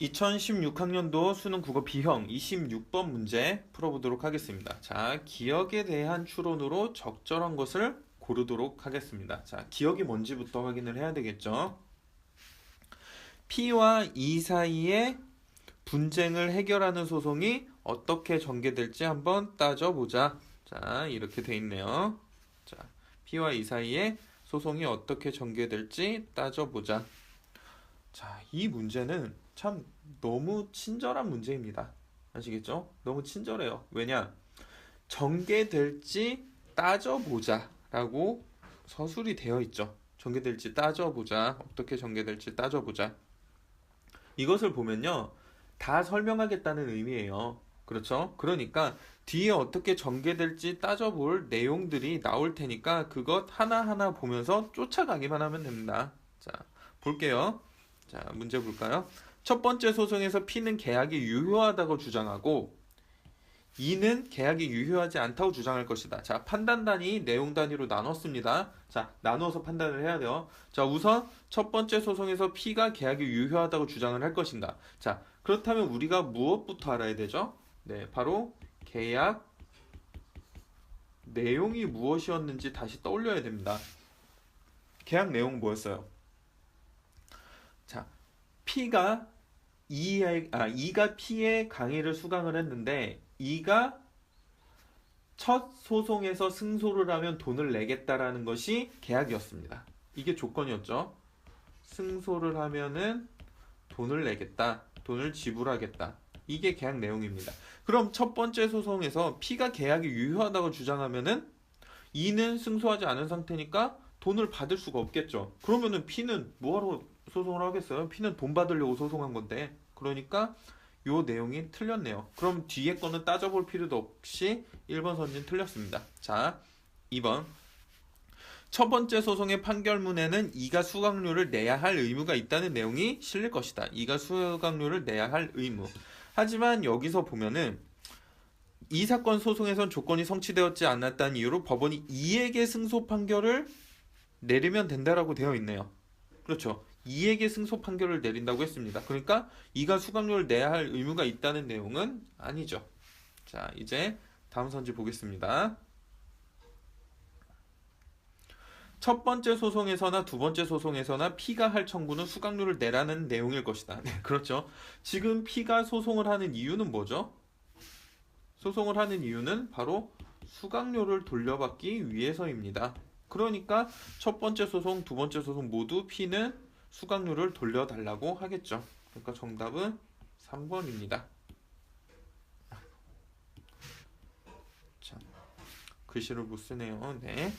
2016학년도 수능 국어 B형 26번 문제 풀어보도록 하겠습니다. 자, 기억에 대한 추론으로 적절한 것을 고르도록 하겠습니다. 자, 기억이 뭔지부터 확인을 해야 되겠죠. P와 E 사이의 분쟁을 해결하는 소송이 어떻게 전개될지 한번 따져보자. 자, 이렇게 돼 있네요. 자, P와 E 사이의 소송이 어떻게 전개될지 따져보자. 자, 이 문제는 참 너무 친절한 문제입니다. 아시겠죠? 너무 친절해요. 왜냐? 전개될지 따져보자 라고 서술이 되어 있죠. 전개될지 따져보자. 어떻게 전개될지 따져보자. 이것을 보면요. 다 설명하겠다는 의미예요. 그렇죠? 그러니까 뒤에 어떻게 전개될지 따져볼 내용들이 나올 테니까 그것 하나하나 보면서 쫓아가기만 하면 됩니다. 자, 볼게요. 자, 문제 볼까요? 첫 번째 소송에서 P는 계약이 유효하다고 주장하고 E는 계약이 유효하지 않다고 주장할 것이다. 자, 판단 단위, 내용 단위로 나눴습니다. 자, 나누어서 판단을 해야 돼요. 자, 우선 첫 번째 소송에서 P가 계약이 유효하다고 주장을 할 것인가. 자, 그렇다면 우리가 무엇부터 알아야 되죠? 네, 바로 계약 내용이 무엇이었는지 다시 떠올려야 됩니다. 계약 내용은 뭐였어요? 자, P가 E가 P의 강의를 수강을 했는데 E가 첫 소송에서 승소를 하면 돈을 내겠다라는 것이 계약이었습니다. 이게 조건이었죠. 승소를 하면은 돈을 내겠다. 돈을 지불하겠다. 이게 계약 내용입니다. 그럼 첫 번째 소송에서 P가 계약이 유효하다고 주장하면은 E는 승소하지 않은 상태니까 돈을 받을 수가 없겠죠. 그러면은 P는 뭐하러 소송을 하겠어요? P는 돈 받으려고 소송한 건데. 그러니까 요 내용이 틀렸네요. 그럼 뒤에 거는 따져볼 필요도 없이 1번 선진 틀렸습니다. 자, 2번. 첫 번째 소송의 판결문에는 이가 수강료를 내야 할 의무가 있다는 내용이 실릴 것이다. 이가 수강료를 내야 할 의무. 하지만 여기서 보면은 이 사건 소송에선 조건이 성취되었지 않았다는 이유로 법원이 이에게 승소 판결을 내리면 된다라고 되어 있네요. 그렇죠. 이에게 승소 판결을 내린다고 했습니다. 그러니까 이가 수강료를 내야 할 의무가 있다는 내용은 아니죠. 자, 이제 다음 선지 보겠습니다. 첫 번째 소송에서나 두 번째 소송에서나 P가 할 청구는 수강료를 내라는 내용일 것이다. 네, 그렇죠. 지금 P가 소송을 하는 이유는 뭐죠? 소송을 하는 이유는 바로 수강료를 돌려받기 위해서입니다. 그러니까 첫 번째 소송, 두 번째 소송 모두 P는 수강료를 돌려달라고 하겠죠. 그러니까 정답은 3번입니다. 자, 글씨를 못 쓰네요. 네.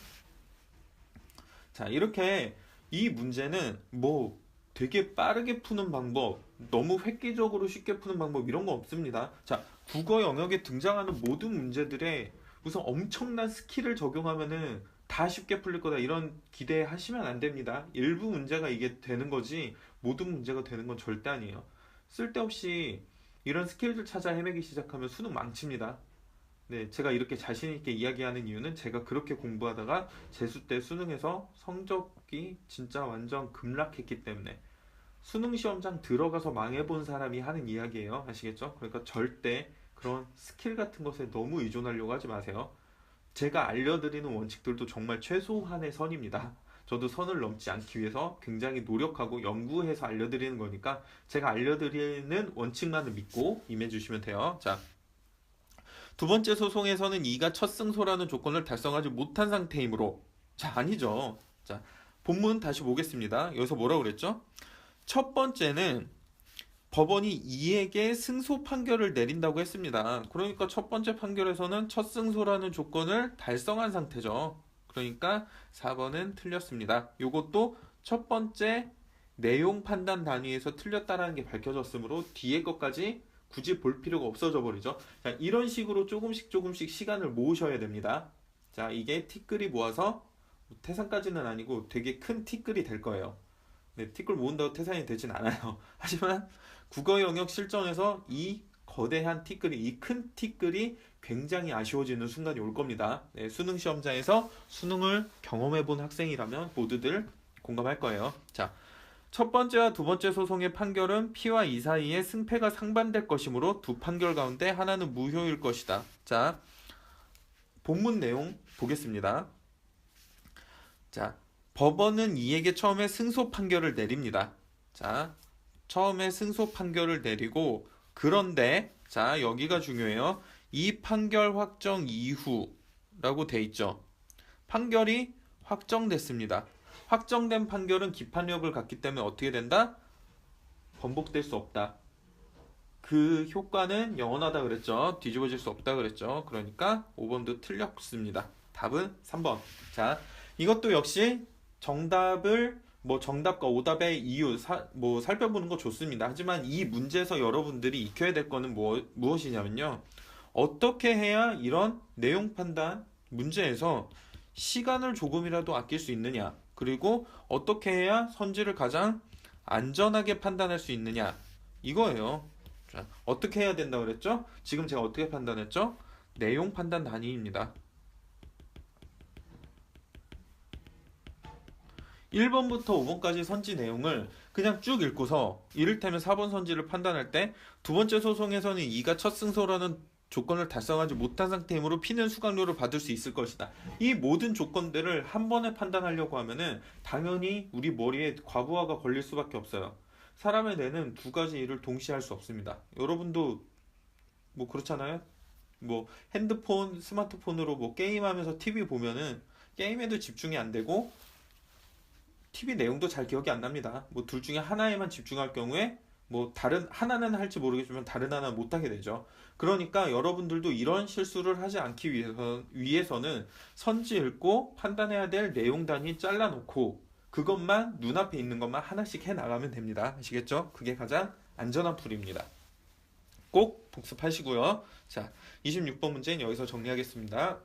자, 이렇게 이 문제는 뭐 되게 빠르게 푸는 방법, 너무 획기적으로 쉽게 푸는 방법 이런 거 없습니다. 자, 국어 영역에 등장하는 모든 문제들에 우선 엄청난 스킬을 적용하면은 다 쉽게 풀릴 거다 이런 기대하시면 안 됩니다. 일부 문제가 이게 되는 거지 모든 문제가 되는 건 절대 아니에요. 쓸데없이 이런 스킬들 찾아 헤매기 시작하면 수능 망칩니다. 네, 제가 이렇게 자신 있게 이야기하는 이유는 제가 그렇게 공부하다가 재수 때 수능에서 성적이 진짜 완전 급락했기 때문에 수능 시험장 들어가서 망해본 사람이 하는 이야기예요. 아시겠죠? 그러니까 절대 그런 스킬 같은 것에 너무 의존하려고 하지 마세요. 제가 알려드리는 원칙들도 정말 최소한의 선입니다. 저도 선을 넘지 않기 위해서 굉장히 노력하고 연구해서 알려드리는 거니까 제가 알려드리는 원칙만을 믿고 임해주시면 돼요. 자, 두 번째 소송에서는 이가 첫 승소라는 조건을 달성하지 못한 상태이므로 자, 아니죠. 자, 본문 다시 보겠습니다. 여기서 뭐라고 그랬죠? 첫 번째는 법원이 이에게 승소 판결을 내린다고 했습니다. 그러니까 첫 번째 판결에서는 첫 승소라는 조건을 달성한 상태죠. 그러니까 4번은 틀렸습니다. 이것도 첫 번째 내용 판단 단위에서 틀렸다라는 게 밝혀졌으므로 뒤에 것까지 굳이 볼 필요가 없어져 버리죠. 자, 이런 식으로 조금씩 조금씩 시간을 모으셔야 됩니다. 자, 이게 티끌이 모아서 태산까지는 아니고 되게 큰 티끌이 될 거예요. 네, 티끌 모은다고 태산이 되진 않아요. 하지만 국어 영역 실전에서 이 거대한 티끌이, 이 큰 티끌이 굉장히 아쉬워지는 순간이 올 겁니다. 네, 수능 시험장에서 수능을 경험해본 학생이라면 모두들 공감할 거예요. 자, 첫 번째와 두 번째 소송의 판결은 P와 E 사이에 승패가 상반될 것이므로 두 판결 가운데 하나는 무효일 것이다. 자, 본문 내용 보겠습니다. 자, 법원은 E에게 처음에 승소 판결을 내립니다. 자, 처음에 승소 판결을 내리고, 그런데 자, 여기가 중요해요. 이 판결 확정 이후라고 돼 있죠. 판결이 확정됐습니다. 확정된 판결은 기판력을 갖기 때문에 어떻게 된다? 번복될 수 없다. 그 효과는 영원하다 그랬죠. 뒤집어질 수 없다 그랬죠. 그러니까 5번도 틀렸습니다. 답은 3번. 자, 이것도 역시 정답을 정답과 오답의 이유 살펴보는 거 좋습니다. 하지만 이 문제에서 여러분들이 익혀야 될 거는 무엇이냐면요. 어떻게 해야 이런 내용 판단 문제에서 시간을 조금이라도 아낄 수 있느냐, 그리고 어떻게 해야 선지를 가장 안전하게 판단할 수 있느냐, 이거예요. 자, 어떻게 해야 된다고 그랬죠? 지금 제가 어떻게 판단했죠? 내용 판단 단위입니다. 1번부터 5번까지 선지 내용을 그냥 쭉 읽고서 이를테면 4번 선지를 판단할 때 두 번째 소송에서는 E가 첫 승소라는 조건을 달성하지 못한 상태이므로 P는 수강료를 받을 수 있을 것이다. 이 모든 조건들을 한 번에 판단하려고 하면은 당연히 우리 머리에 과부하가 걸릴 수밖에 없어요. 사람의 뇌는 두 가지 일을 동시에 할 수 없습니다. 여러분도 그렇잖아요? 핸드폰, 스마트폰으로 게임하면서 TV 보면은 게임에도 집중이 안 되고 TV 내용도 잘 기억이 안 납니다. 둘 중에 하나에만 집중할 경우에 다른 하나는 할지 모르겠지만 다른 하나는 못 하게 되죠. 그러니까 여러분들도 이런 실수를 하지 않기 위해서는 선지 읽고 판단해야 될 내용 단위 잘라놓고 그것만 눈앞에 있는 것만 하나씩 해 나가면 됩니다. 아시겠죠? 그게 가장 안전한 풀이입니다. 꼭 복습하시고요. 자, 26번 문제는 여기서 정리하겠습니다.